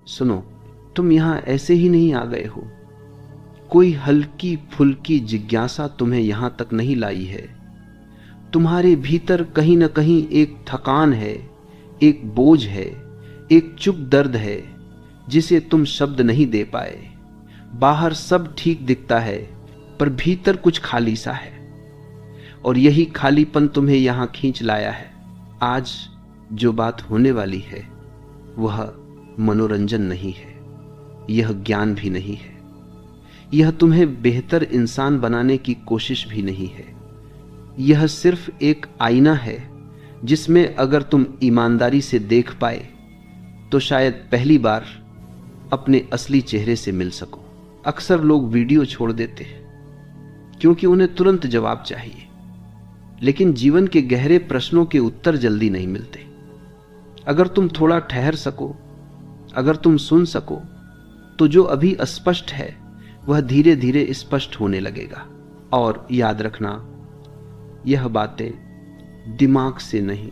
सुनो, तुम यहां ऐसे ही नहीं आ गए हो। कोई हल्की फुल्की जिज्ञासा तुम्हें यहां तक नहीं लाई है। तुम्हारे भीतर कहीं न कहीं एक थकान है, एक बोझ है, एक चुप दर्द है जिसे तुम शब्द नहीं दे पाए। बाहर सब ठीक दिखता है, पर भीतर कुछ खाली सा है, और यही खालीपन तुम्हें यहां खींच लाया है। आज जो बात होने वाली है वह मनोरंजन नहीं है, यह ज्ञान भी नहीं है, यह तुम्हें बेहतर इंसान बनाने की कोशिश भी नहीं है। यह सिर्फ एक आईना है जिसमें अगर तुम ईमानदारी से देख पाए तो शायद पहली बार अपने असली चेहरे से मिल सको। अक्सर लोग वीडियो छोड़ देते हैं क्योंकि उन्हें तुरंत जवाब चाहिए, लेकिन जीवन के गहरे प्रश्नों के उत्तर जल्दी नहीं मिलते। अगर तुम थोड़ा ठहर सको, अगर तुम सुन सको, तो जो अभी अस्पष्ट है वह धीरे धीरे स्पष्ट होने लगेगा। और याद रखना, यह बातें दिमाग से नहीं,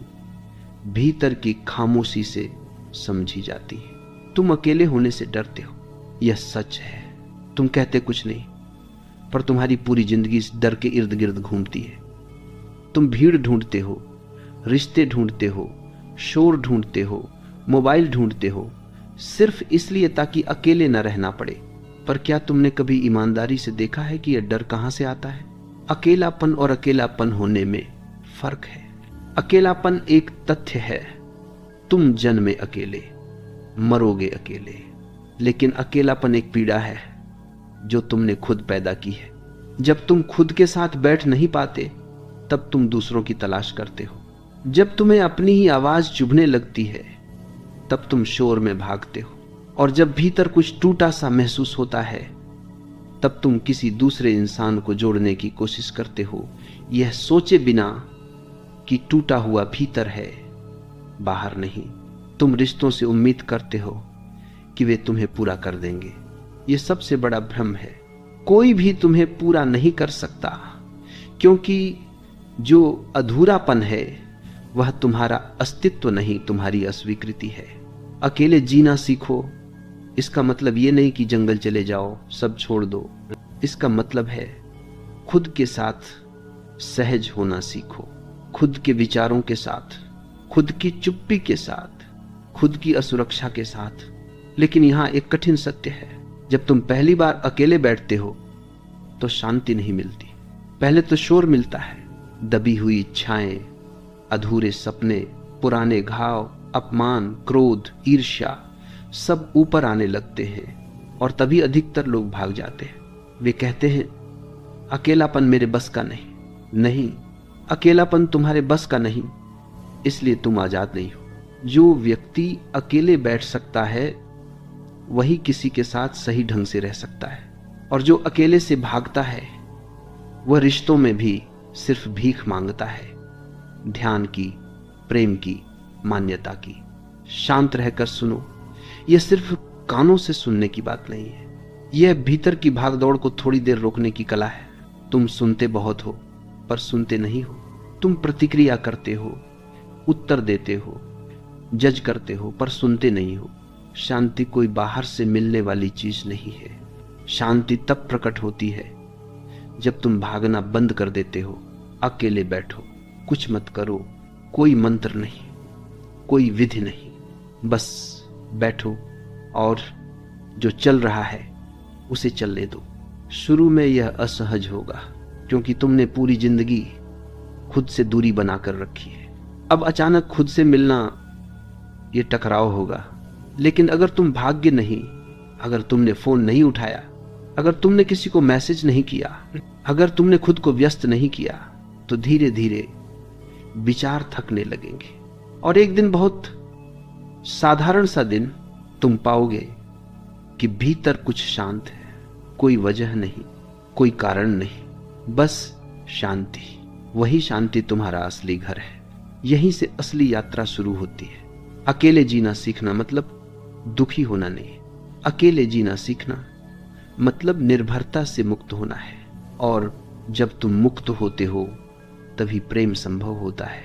भीतर की खामोशी से समझी जाती हैं। तुम अकेले होने से डरते हो, यह सच है। तुम कहते कुछ नहीं, पर तुम्हारी पूरी जिंदगी इस डर के इर्द गिर्द घूमती है। तुम भीड़ ढूंढते हो, रिश्ते ढूंढते हो, शोर ढूंढते हो, मोबाइल ढूंढते हो, सिर्फ इसलिए ताकि अकेले न रहना पड़े। पर क्या तुमने कभी ईमानदारी से देखा है कि यह डर कहां से आता है? अकेलापन और अकेलापन होने में फर्क है। अकेलापन एक तथ्य है, तुम जन्मे अकेले, मरोगे अकेले, लेकिन अकेलापन एक पीड़ा है जो तुमने खुद पैदा की है। जब तुम खुद के साथ बैठ नहीं पाते तब तुम दूसरों की तलाश करते हो। जब तुम्हें अपनी ही आवाज चुभने लगती है तब तुम शोर में भागते हो। और जब भीतर कुछ टूटा सा महसूस होता है तब तुम किसी दूसरे इंसान को जोड़ने की कोशिश करते हो, यह सोचे बिना कि टूटा हुआ भीतर है, बाहर नहीं। तुम रिश्तों से उम्मीद करते हो कि वे तुम्हें पूरा कर देंगे। यह सबसे बड़ा भ्रम है। कोई भी तुम्हें पूरा नहीं कर सकता, क्योंकि जो अधूरापन है वह तुम्हारा अस्तित्व नहीं, तुम्हारी अस्वीकृति है। अकेले जीना सीखो, इसका मतलब यह नहीं कि जंगल चले जाओ, सब छोड़ दो। इसका मतलब है खुद के साथ सहज होना सीखो, खुद के विचारों के साथ, खुद की चुप्पी के साथ, खुद की असुरक्षा के साथ। लेकिन यहां एक कठिन सत्य है, जब तुम पहली बार अकेले बैठते हो तो शांति नहीं मिलती। पहले तो शोर मिलता है, दबी हुई इच्छाएं, अधूरे सपने, पुराने घाव, अपमान, क्रोध, ईर्ष्या, सब ऊपर आने लगते हैं। और तभी अधिकतर लोग भाग जाते हैं। वे कहते हैं अकेलापन मेरे बस का नहीं। नहीं, अकेलापन तुम्हारे बस का नहीं, इसलिए तुम आजाद नहीं हो। जो व्यक्ति अकेले बैठ सकता है वही किसी के साथ सही ढंग से रह सकता है, और जो अकेले से भागता है वह रिश्तों में भी सिर्फ भीख मांगता है, ध्यान की, प्रेम की, मान्यता की। शांत रहकर सुनो, यह सिर्फ कानों से सुनने की बात नहीं है, यह भीतर की भागदौड़ को थोड़ी देर रोकने की कला है। तुम सुनते बहुत हो पर सुनते नहीं हो। तुम प्रतिक्रिया करते हो, उत्तर देते हो, जज करते हो, पर सुनते नहीं हो। शांति कोई बाहर से मिलने वाली चीज नहीं है। शांति तब प्रकट होती है जब तुम भागना बंद कर देते हो। अकेले बैठो, कुछ मत करो, कोई मंत्र नहीं, कोई विधि नहीं, बस बैठो और जो चल रहा है उसे चलने दो। शुरू में यह असहज होगा क्योंकि तुमने पूरी जिंदगी खुद से दूरी बनाकर रखी है। अब अचानक खुद से मिलना यह टकराव होगा। लेकिन अगर तुम भाग्य नहीं, अगर तुमने फोन नहीं उठाया, अगर तुमने किसी को मैसेज नहीं किया, अगर तुमने खुद को व्यस्त नहीं किया, तो धीरे धीरे विचार थकने लगेंगे। और एक दिन, बहुत साधारण सा दिन, तुम पाओगे कि भीतर कुछ शांत है। कोई वजह नहीं, कोई कारण नहीं, बस शांति। वही शांति तुम्हारा असली घर है। यहीं से असली यात्रा शुरू होती है। अकेले जीना सीखना मतलब दुखी होना नहीं। अकेले जीना सीखना मतलब निर्भरता से मुक्त होना है। और जब तुम मुक्त होते हो तभी प्रेम संभव होता है,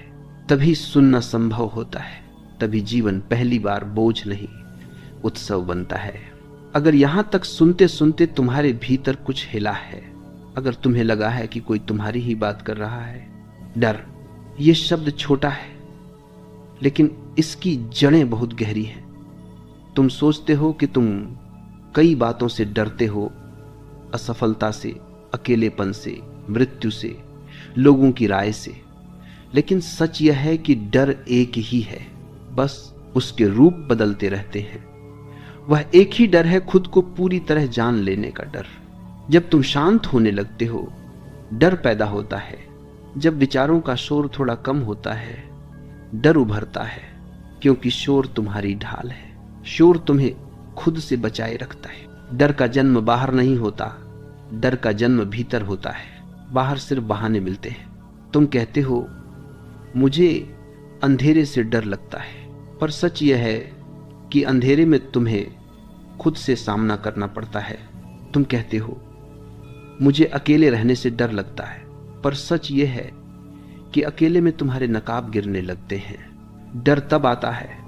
तभी सुनना संभव होता है, तभी जीवन पहली बार बोझ नहीं, उत्सव बनता है। अगर यहां तक सुनते सुनते तुम्हारे भीतर कुछ हिला है, अगर तुम्हें लगा है कि कोई तुम्हारी ही बात कर रहा है, डर, ये शब्द छोटा है लेकिन इसकी जड़ें बहुत गहरी हैं। तुम सोचते हो कि तुम कई बातों से डरते हो, असफलता से, अकेलेपन से, मृत्यु से, लोगों की राय से, लेकिन सच यह है कि डर एक ही है, बस उसके रूप बदलते रहते हैं। वह एक ही डर है, खुद को पूरी तरह जान लेने का डर। जब तुम शांत होने लगते हो, डर पैदा होता है। जब विचारों का शोर थोड़ा कम होता है, डर उभरता है, क्योंकि शोर तुम्हारी ढाल है। शोर तुम्हें खुद से बचाए रखता है। डर का जन्म बाहर नहीं होता, डर का जन्म भीतर होता है। बाहर सिर्फ बहाने मिलते हैं। तुम कहते हो मुझे अंधेरे से डर लगता है, पर सच यह है कि अंधेरे में तुम्हें खुद से सामना करना पड़ता है। तुम कहते हो मुझे अकेले रहने से डर लगता है, पर सच यह है कि अकेले में तुम्हारे नकाब गिरने लगते हैं। डर तब आता है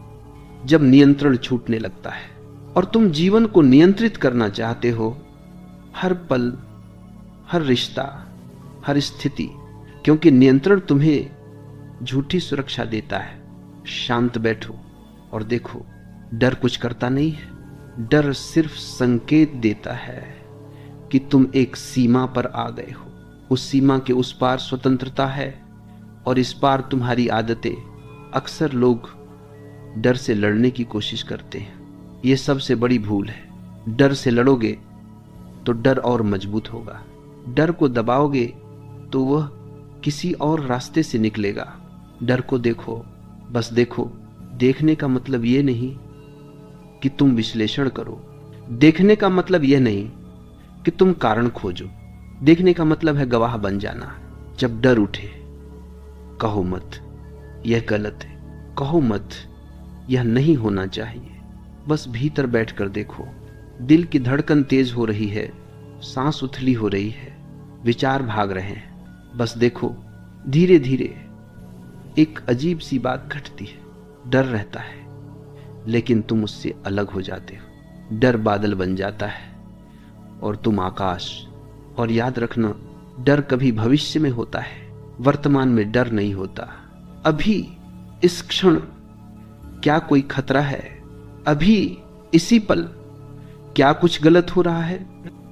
जब नियंत्रण छूटने लगता है और तुम जीवन को नियंत्रित करना चाहते हो, हर पल, हर रिश्ता, हर स्थिति, क्योंकि नियंत्रण तुम्हें झूठी सुरक्षा देता है। शांत बैठो और देखो, डर कुछ करता नहीं है। डर सिर्फ संकेत देता है कि तुम एक सीमा पर आ गए हो। उस सीमा के उस पार स्वतंत्रता है और इस पार तुम्हारी आदतें। अक्सर लोग डर से लड़ने की कोशिश करते हैं, यह सबसे बड़ी भूल है। डर से लड़ोगे तो डर और मजबूत होगा। डर को दबाओगे तो वह किसी और रास्ते से निकलेगा। डर को देखो, बस देखो। देखने का मतलब यह नहीं कि तुम विश्लेषण करो। देखने का मतलब यह नहीं कि तुम कारण खोजो। देखने का मतलब है गवाह बन जाना। जब डर उठे, कहो मत यह गलत है, कहो मत यह नहीं होना चाहिए। बस भीतर बैठकर देखो। दिल की धड़कन तेज हो रही है, सांस उथली हो रही है, विचार भाग रहे हैं। बस देखो, धीरे धीरे एक अजीब सी बात घटती है। डर रहता है लेकिन तुम उससे अलग हो जाते हो। डर बादल बन जाता है और तुम आकाश। और याद रखना, डर कभी भविष्य में होता है, वर्तमान में डर नहीं होता। अभी इस क्षण क्या कोई खतरा है? अभी इसी पल क्या कुछ गलत हो रहा है?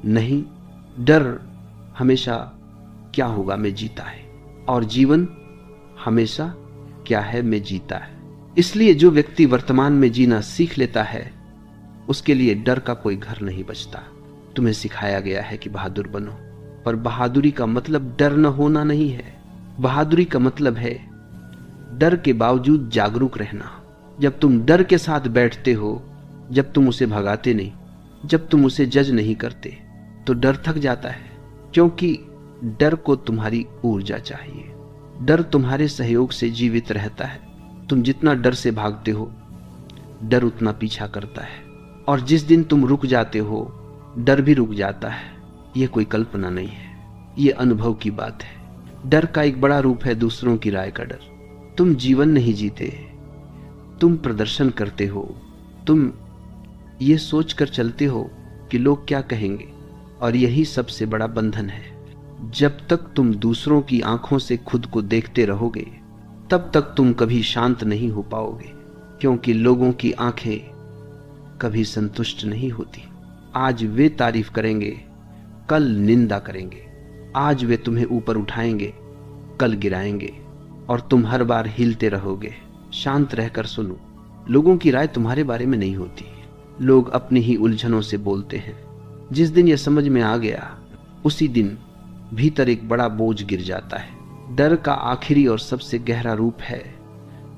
नहीं। डर हमेशा क्या होगा में जीता है, और जीवन हमेशा क्या है में जीता है। इसलिए जो व्यक्ति वर्तमान में जीना सीख लेता है, उसके लिए डर का कोई घर नहीं बचता। तुम्हें सिखाया गया है कि बहादुर बनो, पर बहादुरी का मतलब डर न होना नहीं है। बहादुरी का मतलब है डर के बावजूद जागरूक रहना। जब तुम डर के साथ बैठते हो, जब तुम उसे भगाते नहीं, जब तुम उसे जज नहीं करते, तो डर थक जाता है, क्योंकि डर को तुम्हारी ऊर्जा चाहिए। डर तुम्हारे सहयोग से जीवित रहता है। तुम जितना डर से भागते हो, डर उतना पीछा करता है, और जिस दिन तुम रुक जाते हो, डर भी रुक जाता है। यह कोई कल्पना नहीं है, यह अनुभव की बात है। डर का एक बड़ा रूप है दूसरों की राय का डर। तुम जीवन नहीं जीते, तुम प्रदर्शन करते हो। तुम ये सोच कर चलते हो कि लोग क्या कहेंगे, और यही सबसे बड़ा बंधन है। जब तक तुम दूसरों की आंखों से खुद को देखते रहोगे, तब तक तुम कभी शांत नहीं हो पाओगे, क्योंकि लोगों की आंखें कभी संतुष्ट नहीं होती। आज वे तारीफ करेंगे, कल निंदा करेंगे। आज वे तुम्हें ऊपर उठाएंगे, कल गिराएंगे, और तुम हर बार हिलते रहोगे। शांत रहकर सुनो। लोगों की राय तुम्हारे बारे में नहीं होती। लोग अपनी ही उलझनों से बोलते हैं। जिस दिन यह समझ में आ गया, उसी दिन भीतर एक बड़ा बोझ गिर जाता है। डर का आखिरी और सबसे गहरा रूप है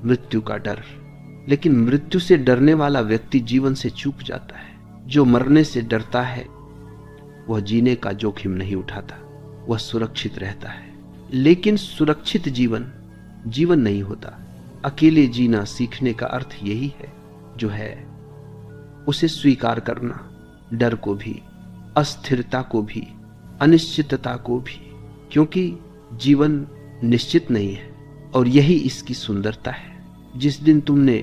मृत्यु का डर। लेकिन मृत्यु से डरने वाला व्यक्ति जीवन से चूक जाता है। जो मरने से डरता है, वह जीने का जोखिम नहीं उठाता, वह सुरक्षित रहता है। लेकिन सुरक्षित जीवन जीवन नहीं होता। अकेले जीना सीखने का अर्थ यही है, जो है उसे स्वीकार करना, डर को भी, अस्थिरता को भी, अनिश्चितता को भी, क्योंकि जीवन निश्चित नहीं है, और यही इसकी सुंदरता है। जिस दिन तुमने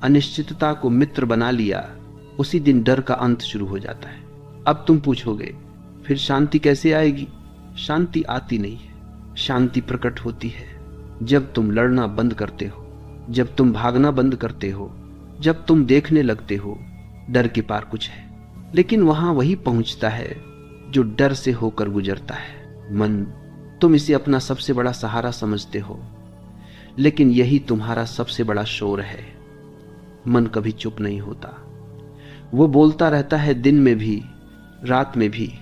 अनिश्चितता को मित्र बना लिया, उसी दिन डर का अंत शुरू हो जाता है। अब तुम पूछोगे फिर शांति कैसे आएगी? शांति आती नहीं है। शांति प्रकट होती है जब तुम लड़ना बंद करते हो, जब तुम भागना बंद करते हो, जब तुम देखने लगते हो डर के पार कुछ है। लेकिन वहां वही पहुंचता है जो डर से होकर गुजरता है, मन। तुम इसे अपना सबसे बड़ा सहारा समझते हो, लेकिन यही तुम्हारा सबसे बड़ा शोर है। मन कभी चुप नहीं होता, वो बोलता रहता है, दिन में भी, रात में भी,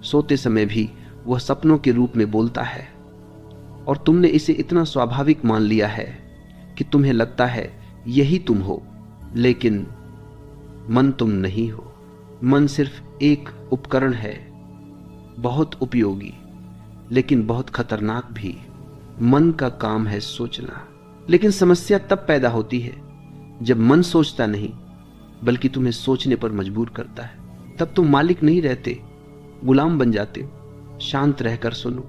सोते समय भी वह सपनों के रूप में बोलता है। और तुमने इसे इतना स्वाभाविक मान लिया है कि तुम्हें लगता है यही तुम हो, लेकिन मन तुम नहीं हो। मन सिर्फ एक उपकरण है, बहुत उपयोगी लेकिन बहुत खतरनाक भी। मन का काम है सोचना। लेकिन समस्या तब पैदा होती है जब मन सोचता नहीं बल्कि तुम्हें सोचने पर मजबूर करता है। तब तुम मालिक नहीं रहते, गुलाम बन जाते हो। शांत रहकर सुनो,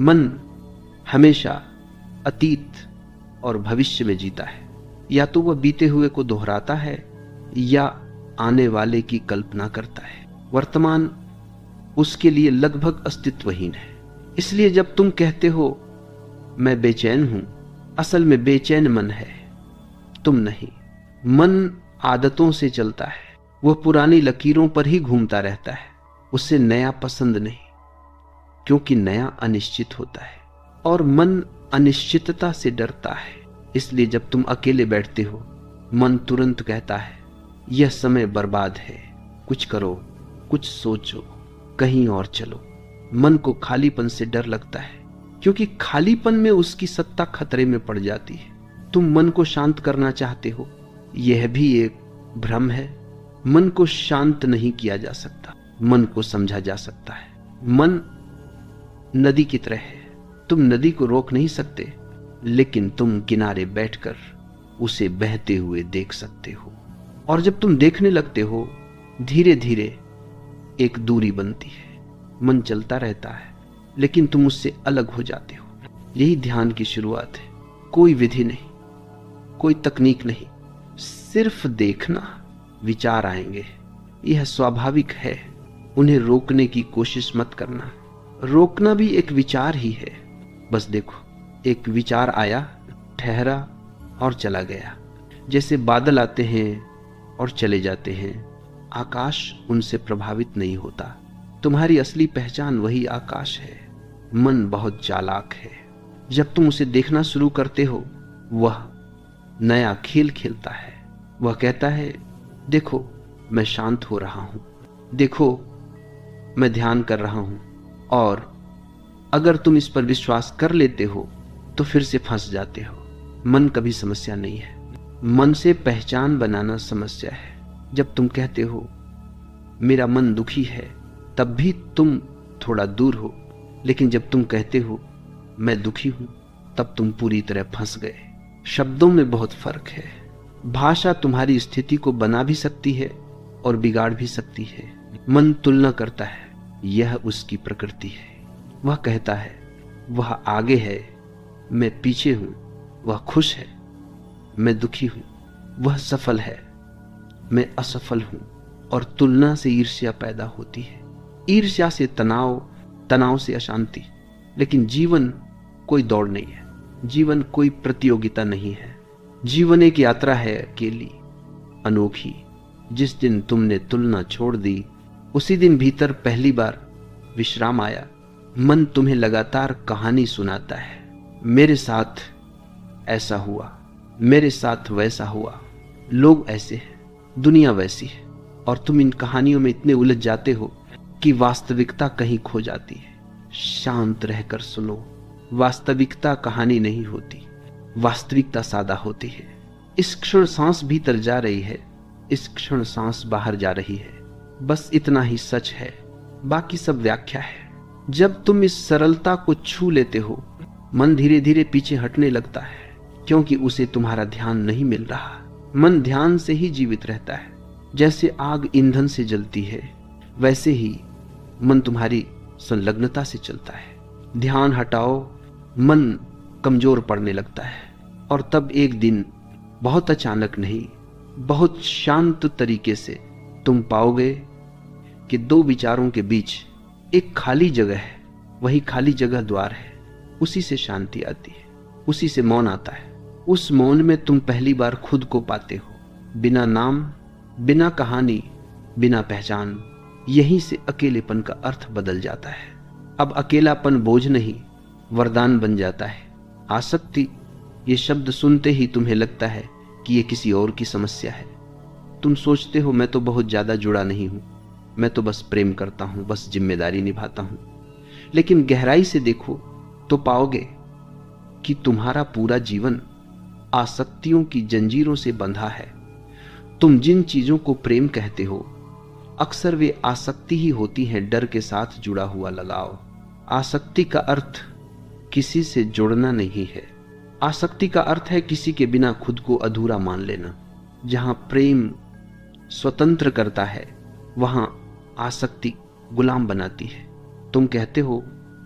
मन हमेशा अतीत और भविष्य में जीता है। या तो वह बीते हुए को दोहराता है या आने वाले की कल्पना करता है। वर्तमान उसके लिए लगभग अस्तित्वहीन है। इसलिए जब तुम कहते हो मैं बेचैन हूं, असल में बेचैन मन है, तुम नहीं। मन आदतों से चलता है, वह पुरानी लकीरों पर ही घूमता रहता है। उसे नया पसंद नहीं, क्योंकि नया अनिश्चित होता है और मन अनिश्चितता से डरता है। इसलिए जब तुम अकेले बैठते हो, मन तुरंत कहता है यह समय बर्बाद है, कुछ करो, कुछ सोचो, कहीं और चलो। मन को खालीपन से डर लगता है, क्योंकि खालीपन में उसकी सत्ता खतरे में पड़ जाती है। तुम मन को शांत करना चाहते हो, यह भी एक भ्रम है। मन को शांत नहीं किया जा सकता, मन को समझा जा सकता है। मन नदी की तरह है, तुम नदी को रोक नहीं सकते, लेकिन तुम किनारे बैठकर उसे बहते हुए देख सकते हो। और जब तुम देखने लगते हो, धीरे धीरे एक दूरी बनती है। मन चलता रहता है, लेकिन तुम उससे अलग हो जाते हो। यही ध्यान की शुरुआत है। कोई विधि नहीं, कोई तकनीक नहीं, सिर्फ देखना। विचार आएंगे, यह स्वाभाविक है, उन्हें रोकने की कोशिश मत करना। रोकना भी एक विचार ही है। बस देखो, एक विचार आया, ठहरा और चला गया। जैसे बादल आते हैं और चले जाते हैं, आकाश उनसे प्रभावित नहीं होता। तुम्हारी असली पहचान वही आकाश है। मन बहुत चालाक है। जब तुम उसे देखना शुरू करते हो, वह नया खेल खेलता है। वह कहता है, देखो मैं शांत हो रहा हूं, देखो मैं ध्यान कर रहा हूं। और अगर तुम इस पर विश्वास कर लेते हो तो फिर से फंस जाते हो। मन कभी समस्या नहीं है, मन से पहचान बनाना समस्या है। जब तुम कहते हो मेरा मन दुखी है, तब भी तुम थोड़ा दूर हो। लेकिन जब तुम कहते हो मैं दुखी हूं, तब तुम पूरी तरह फंस गए। शब्दों में बहुत फर्क है। भाषा तुम्हारी स्थिति को बना भी सकती है और बिगाड़ भी सकती है। मन तुलना करता है, यह उसकी प्रकृति है। वह कहता है वह आगे है, मैं पीछे हूं। वह खुश है, मैं दुखी हूं। वह सफल है, मैं असफल हूं। और तुलना से ईर्ष्या पैदा होती है। ईर्ष्या से तनाव, तनाव से अशांति। लेकिन जीवन कोई दौड़ नहीं है, जीवन कोई प्रतियोगिता नहीं है। जीवन एक यात्रा है, अकेली, अनोखी। जिस दिन तुमने तुलना छोड़ दी, उसी दिन भीतर पहली बार विश्राम आया। मन तुम्हें लगातार कहानी सुनाता है, मेरे साथ ऐसा हुआ, मेरे साथ वैसा हुआ, लोग ऐसे हैं, दुनिया वैसी है। और तुम इन कहानियों में इतने उलझ जाते हो कि वास्तविकता कहीं खो जाती है। शांत रहकर सुनो, वास्तविकता कहानी नहीं होती, वास्तविकता सादा होती है। इस क्षण सांस भीतर जा रही है, इस क्षण सांस बाहर जा रही है। बस इतना ही सच है, बाकी सब व्याख्या है। जब तुम इस सरलता को छू लेते हो, मन धीरे धीरे पीछे हटने लगता है, क्योंकि उसे तुम्हारा ध्यान नहीं मिल रहा। मन ध्यान से ही जीवित रहता है। जैसे आग ईंधन से जलती है, वैसे ही मन तुम्हारी संलग्नता से चलता है। ध्यान हटाओ, मन कमजोर पड़ने लगता है। और तब एक दिन, बहुत अचानक नहीं, बहुत शांत तरीके से तुम पाओगे कि दो विचारों के बीच एक खाली जगह है, वही खाली जगह द्वार है। उसी से शांति आती है, उसी से मौन आता है। उस मौन में तुम पहली बार खुद को पाते हो, बिना नाम, बिना कहानी, बिना पहचान। यहीं से अकेलेपन का अर्थ बदल जाता है। अब अकेलापन बोझ नहीं, वरदान बन जाता है। आसक्ति, ये शब्द सुनते ही तुम्हें लगता है कि ये किसी और की समस्या है। तुम सोचते हो मैं तो बहुत ज्यादा जुड़ा नहीं हूं, मैं तो बस प्रेम करता हूं, बस जिम्मेदारी निभाता हूं। लेकिन गहराई से देखो तो पाओगे कि तुम्हारा पूरा जीवन आसक्तियों की जंजीरों से बंधा है। तुम जिन चीजों को प्रेम कहते हो, अक्सर वे आसक्ति ही होती हैं, डर के साथ जुड़ा हुआ लगाव। आसक्ति का अर्थ किसी से जुड़ना नहीं है। आसक्ति का अर्थ है किसी के बिना खुद को अधूरा मान लेना। जहां प्रेम स्वतंत्र करता है, वहां आसक्ति गुलाम बनाती है। तुम कहते हो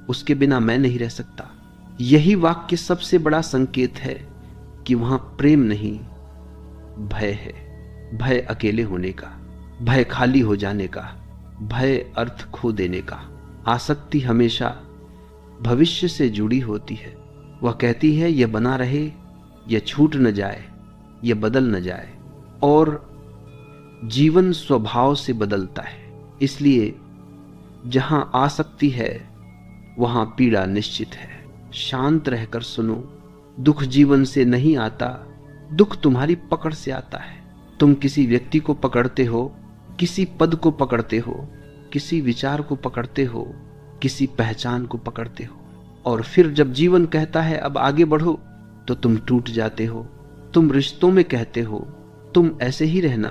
उसके बिना मैं नहीं रह सकता। यही वाक्य सबसे बड़ा संकेत है कि वहां प्रेम नहीं, भय है। भय अकेले होने का, भय खाली हो जाने का, भय अर्थ खो देने का। आसक्ति हमेशा भविष्य से जुड़ी होती है। वह कहती है यह बना रहे, यह छूट न जाए, यह बदल न जाए। और जीवन स्वभाव से बदलता है। इसलिए जहां आसक्ति है वहां पीड़ा निश्चित है। शांत रहकर सुनो, दुख जीवन से नहीं आता, दुख तुम्हारी पकड़ से आता है। तुम किसी व्यक्ति को पकड़ते हो, किसी पद को पकड़ते हो, किसी विचार को पकड़ते हो, किसी पहचान को पकड़ते हो, और फिर जब जीवन कहता है अब आगे बढ़ो तो तुम टूट जाते हो। तुम रिश्तों में कहते हो तुम ऐसे ही रहना,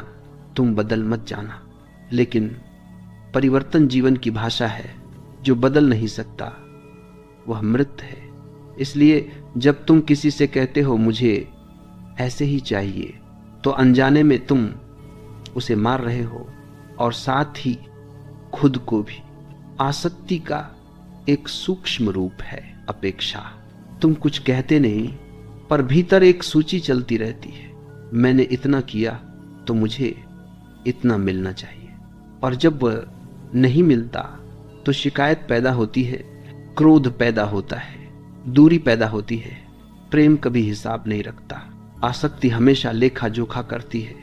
तुम बदल मत जाना। लेकिन परिवर्तन जीवन की भाषा है, जो बदल नहीं सकता वह मृत है। इसलिए जब तुम किसी से कहते हो मुझे ऐसे ही चाहिए, तो अनजाने में तुम उसे मार रहे हो, और साथ ही खुद को भी। आसक्ति का एक सूक्ष्म रूप है अपेक्षा। तुम कुछ कहते नहीं, पर भीतर एक सूची चलती रहती है। मैंने इतना किया तो मुझे इतना मिलना चाहिए, और जब वह नहीं मिलता तो शिकायत पैदा होती है, क्रोध पैदा होता है, दूरी पैदा होती है। प्रेम कभी हिसाब नहीं रखता, आसक्ति हमेशा लेखा जोखा करती है।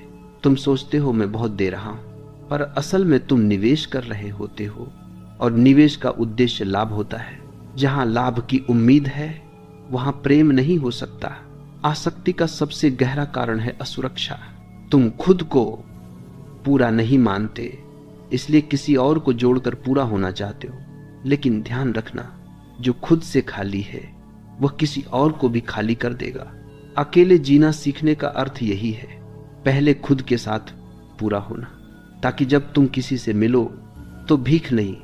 तुम सोचते हो मैं बहुत दे रहा हूं, पर असल में तुम निवेश कर रहे होते हो, और निवेश का उद्देश्य लाभ होता है। जहां लाभ की उम्मीद है वहां प्रेम नहीं हो सकता। आसक्ति का सबसे गहरा कारण है असुरक्षा। तुम खुद को पूरा नहीं मानते, इसलिए किसी और को जोड़कर पूरा होना चाहते हो। लेकिन ध्यान रखना, जो खुद से खाली है वह किसी और को भी खाली कर देगा। अकेले जीना सीखने का अर्थ यही है, पहले खुद के साथ पूरा होना, ताकि जब तुम किसी से मिलो तो भीख नहीं,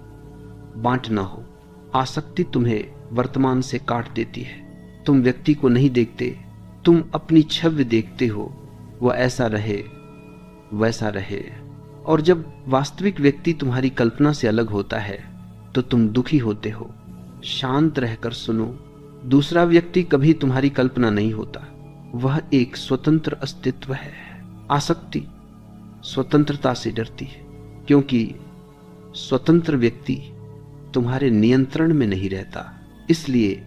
बांटना हो। आसक्ति तुम्हें वर्तमान से काट देती है। तुम व्यक्ति को नहीं देखते, तुम अपनी छवि देखते हो, वह ऐसा रहे वैसा रहे। और जब वास्तविक व्यक्ति तुम्हारी कल्पना से अलग होता है तो तुम दुखी होते हो। शांत रहकर सुनो, दूसरा व्यक्ति कभी तुम्हारी कल्पना नहीं होता, वह एक स्वतंत्र अस्तित्व है। आसक्ति स्वतंत्रता से डरती है, क्योंकि स्वतंत्र व्यक्ति तुम्हारे नियंत्रण में नहीं रहता। इसलिए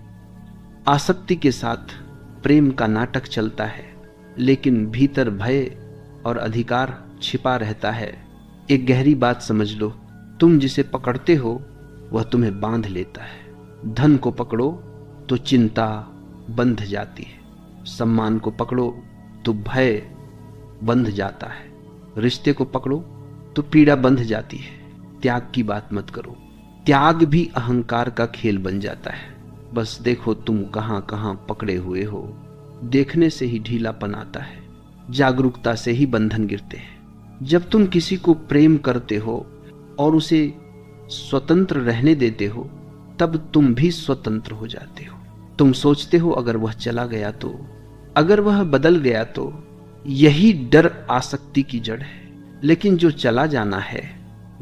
आसक्ति के साथ प्रेम का नाटक चलता है, लेकिन भीतर भय और अधिकार छिपा रहता है। एक गहरी बात समझ लो, तुम जिसे पकड़ते हो वह तुम्हें बांध लेता है। धन को पकड़ो तो चिंता बंध जाती है, सम्मान को पकड़ो तो भय बंध जाता है, रिश्ते को पकड़ो तो पीड़ा बंध जाती है। त्याग की बात मत करो, त्याग भी अहंकार का खेल बन जाता है। बस देखो तुम कहां कहां पकड़े हुए हो। देखने से ही ढीलापन आता है, जागरूकता से ही बंधन गिरते हैं। जब तुम किसी को प्रेम करते हो और उसे स्वतंत्र रहने देते हो, तब तुम भी स्वतंत्र हो जाते हो। तुम सोचते हो अगर वह चला गया तो, अगर वह बदल गया तो। यही डर आसक्ति की जड़ है। लेकिन जो चला जाना है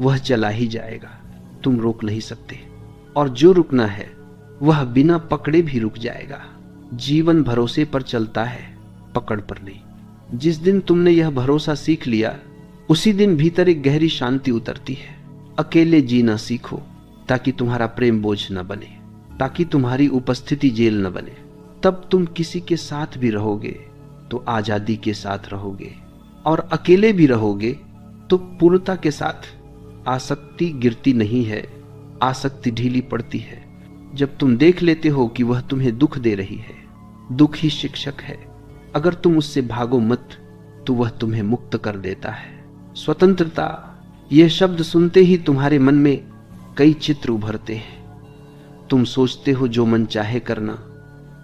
वह चला ही जाएगा, तुम रोक नहीं सकते। और जो रुकना है वह बिना पकड़े भी रुक जाएगा। जीवन भरोसे पर चलता है, पकड़ पर नहीं। जिस दिन तुमने यह भरोसा सीख लिया, उसी दिन भीतर एक गहरी शांति उतरती है। अकेले जीना सीखो ताकि तुम्हारा प्रेम बोझ न बने, ताकि तुम्हारी उपस्थिति जेल न बने। तब तुम किसी के साथ भी रहोगे तो आजादी के साथ रहोगे, और अकेले भी रहोगे तो पूर्णता के साथ। आसक्ति गिरती नहीं है, आसक्ति ढीली पड़ती है जब तुम देख लेते हो कि वह तुम्हें दुख दे रही है। दुख ही शिक्षक है। अगर तुम उससे भागो मत तो वह तुम्हें मुक्त कर देता है। स्वतंत्रता, यह शब्द सुनते ही तुम्हारे मन में कई चित्र उभरते हैं। तुम सोचते हो जो मन चाहे करना,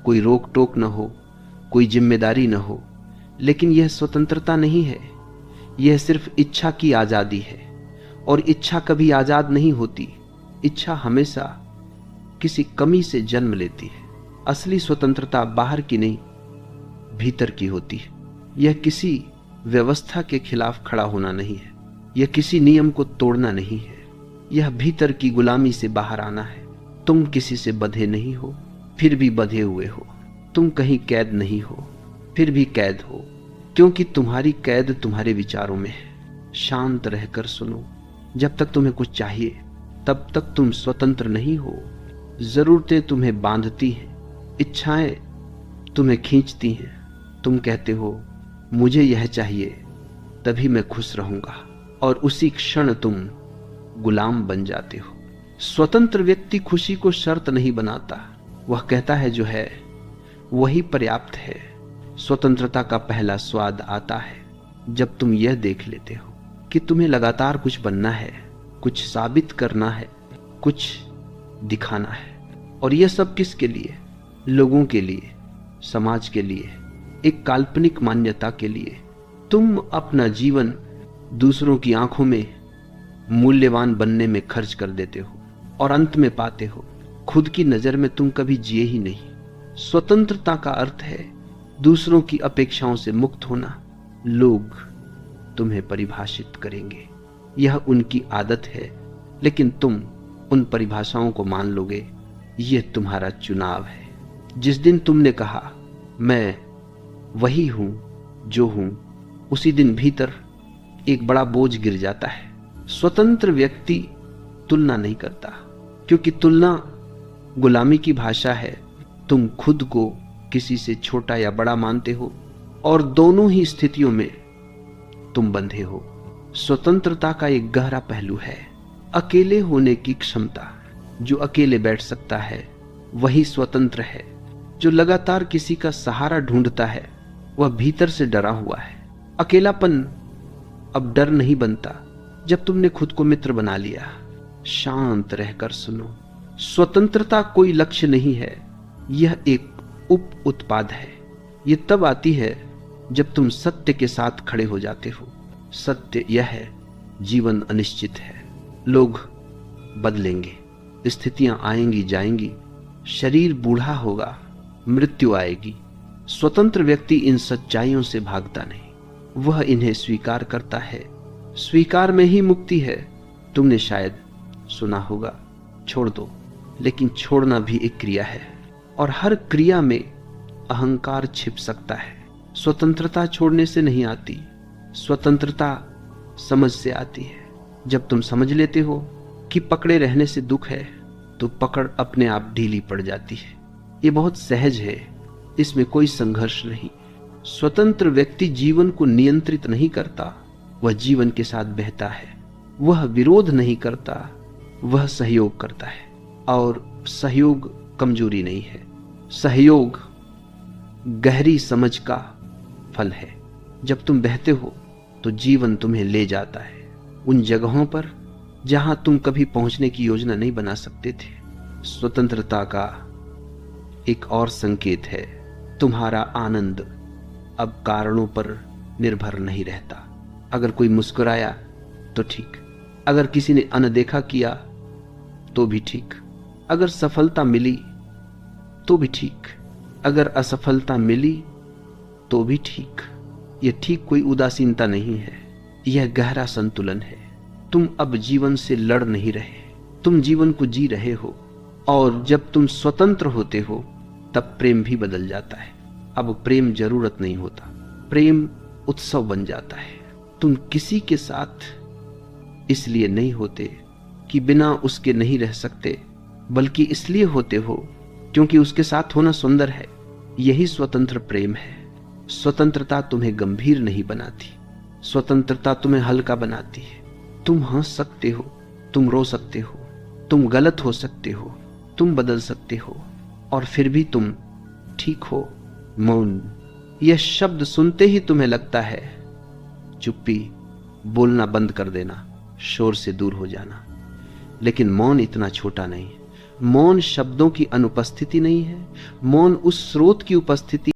कोई रोक टोक न हो, कोई जिम्मेदारी न हो। लेकिन यह स्वतंत्रता नहीं है, यह सिर्फ इच्छा की आजादी है। और इच्छा कभी आजाद नहीं होती। इच्छा हमेशा किसी कमी से जन्म लेती है। असली स्वतंत्रता बाहर की नहीं, भीतर की होती है। यह किसी व्यवस्था के खिलाफ खड़ा होना नहीं है, यह किसी नियम को तोड़ना नहीं है, यह भीतर की गुलामी से बाहर आना है। तुम किसी से बंधे नहीं हो, फिर भी बंधे हुए हो। तुम कहीं कैद नहीं हो, फिर भी कैद हो, क्योंकि तुम्हारी कैद तुम्हारे विचारों में है। शांत रहकर सुनो। जब तक तुम्हें कुछ चाहिए तब तक तुम स्वतंत्र नहीं हो। जरूरतें तुम्हें बांधती हैं, इच्छाएं तुम्हें खींचती हैं। तुम कहते हो मुझे यह चाहिए, तभी मैं खुश रहूंगा, और उसी क्षण तुम गुलाम बन जाते हो। स्वतंत्र व्यक्ति खुशी को शर्त नहीं बनाता, वह कहता है जो है वही पर्याप्त है। स्वतंत्रता का पहला स्वाद आता है जब तुम यह देख लेते हो कि तुम्हें लगातार कुछ बनना है, कुछ साबित करना है, कुछ दिखाना है। और यह सब किसके लिए? लोगों के लिए, समाज के लिए, एक काल्पनिक मान्यता के लिए। तुम अपना जीवन दूसरों की आंखों में मूल्यवान बनने में खर्च कर देते हो, और अंत में पाते हो खुद की नजर में तुम कभी जिए ही नहीं। स्वतंत्रता का अर्थ है दूसरों की अपेक्षाओं से मुक्त होना। लोग तुम्हें परिभाषित करेंगे, यह उनकी आदत है, लेकिन तुम उन परिभाषाओं को मान लोगे। यह तुम्हारा चुनाव है। जिस दिन तुमने कहा मैं वही हूं जो हूं, उसी दिन भीतर एक बड़ा बोझ गिर जाता है। स्वतंत्र व्यक्ति तुलना नहीं करता, क्योंकि तुलना गुलामी की भाषा है। तुम खुद को किसी से छोटा या बड़ा मानते हो, और दोनों ही स्थितियों में तुम बंधे हो। स्वतंत्रता का एक गहरा पहलू है अकेले होने की क्षमता। जो अकेले बैठ सकता है वही स्वतंत्र है। जो लगातार किसी का सहारा ढूंढता है वह भीतर से डरा हुआ है। अकेलापन अब डर नहीं बनता जब तुमने खुद को मित्र बना लिया। शांत रहकर सुनो। स्वतंत्रता कोई लक्ष्य नहीं है, यह एक उप उत्पाद है। यह तब आती है जब तुम सत्य के साथ खड़े हो जाते हो। सत्य यह है, जीवन अनिश्चित है। लोग बदलेंगे, स्थितियां आएंगी जाएंगी, शरीर बूढ़ा होगा, मृत्यु आएगी। स्वतंत्र व्यक्ति इन सच्चाइयों से भागता नहीं, वह इन्हें स्वीकार करता है। स्वीकार में ही मुक्ति है। तुमने शायद सुना होगा, छोड़ दो। लेकिन छोड़ना भी एक क्रिया है, और हर क्रिया में अहंकार छिप सकता है। स्वतंत्रता छोड़ने से नहीं आती, स्वतंत्रता समझ से आती है। जब तुम समझ लेते हो कि पकड़े रहने से दुख है, तो पकड़ अपने आप ढीली पड़ जाती है। ये बहुत सहज है, इसमें कोई संघर्ष नहीं। स्वतंत्र व्यक्ति जीवन को नियंत्रित नहीं करता, वह जीवन के साथ बहता है। वह विरोध नहीं करता, वह सहयोग करता है। और सहयोग कमजोरी नहीं है, सहयोग गहरी समझ का फल है। जब तुम बहते हो तो जीवन तुम्हें ले जाता है उन जगहों पर जहां तुम कभी पहुंचने की योजना नहीं बना सकते थे। स्वतंत्रता का एक और संकेत है, तुम्हारा आनंद अब कारणों पर निर्भर नहीं रहता। अगर कोई मुस्कुराया तो ठीक, अगर किसी ने अनदेखा किया तो भी ठीक, अगर सफलता मिली तो भी ठीक, अगर असफलता मिली तो भी ठीक। यह ठीक कोई उदासीनता नहीं है, यह गहरा संतुलन है। तुम अब जीवन से लड़ नहीं रहे, तुम जीवन को जी रहे हो। और जब तुम स्वतंत्र होते हो तब प्रेम भी बदल जाता है। अब प्रेम जरूरत नहीं होता, प्रेम उत्सव बन जाता है। तुम किसी के साथ इसलिए नहीं होते कि बिना उसके नहीं रह सकते, बल्कि इसलिए होते हो क्योंकि उसके साथ होना सुंदर है। यही स्वतंत्र प्रेम है। स्वतंत्रता तुम्हें गंभीर नहीं बनाती, स्वतंत्रता तुम्हें हल्का बनाती है। तुम हंस सकते हो, तुम रो सकते हो, तुम गलत हो सकते हो, तुम बदल सकते हो, और फिर भी तुम ठीक हो। मौन, यह शब्द सुनते ही तुम्हें लगता है चुप्पी, बोलना बंद कर देना, शोर से दूर हो जाना। लेकिन मौन इतना छोटा नहीं है। मौन शब्दों की अनुपस्थिति नहीं है, मौन उस स्रोत की उपस्थिति